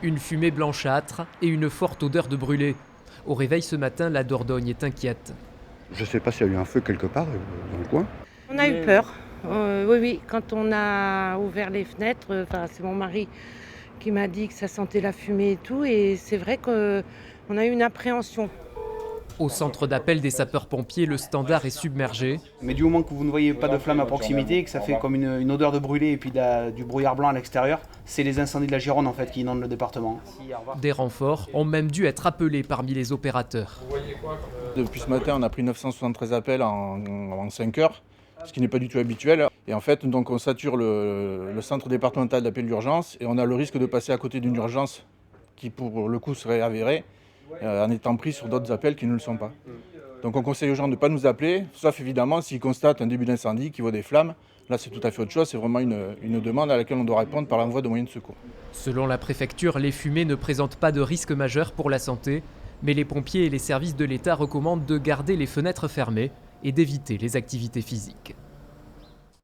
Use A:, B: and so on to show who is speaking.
A: Une fumée blanchâtre et une forte odeur de brûlé. Au réveil ce matin, la Dordogne est inquiète.
B: Je ne sais pas s'il y a eu un feu quelque part dans le coin.
C: On a eu peur, oui, oui, quand on a ouvert les fenêtres, c'est mon mari qui m'a dit que ça sentait la fumée et tout, et c'est vrai qu'on a eu une appréhension.
A: Au centre d'appel des sapeurs-pompiers, le standard est submergé.
D: Mais du moment que vous ne voyez pas de flamme à proximité, que ça fait comme une odeur de brûlé et puis du brouillard blanc à l'extérieur, c'est les incendies de la Gironde en fait qui inondent le département.
A: Des renforts ont même dû être appelés parmi les opérateurs.
E: Depuis ce matin, on a pris 973 appels en 5 heures, ce qui n'est pas du tout habituel. Et en fait, donc, on sature le centre départemental d'appel d'urgence et on a le risque de passer à côté d'une urgence qui, pour le coup, serait avérée en étant pris sur d'autres appels qui ne le sont pas. Donc on conseille aux gens de ne pas nous appeler, sauf évidemment s'ils constatent un début d'incendie, qui voient des flammes. Là, c'est tout à fait autre chose, c'est vraiment une demande à laquelle on doit répondre par l'envoi de moyens de secours.
A: Selon la préfecture, les fumées ne présentent pas de risque majeur pour la santé, mais les pompiers et les services de l'État recommandent de garder les fenêtres fermées et d'éviter les activités physiques.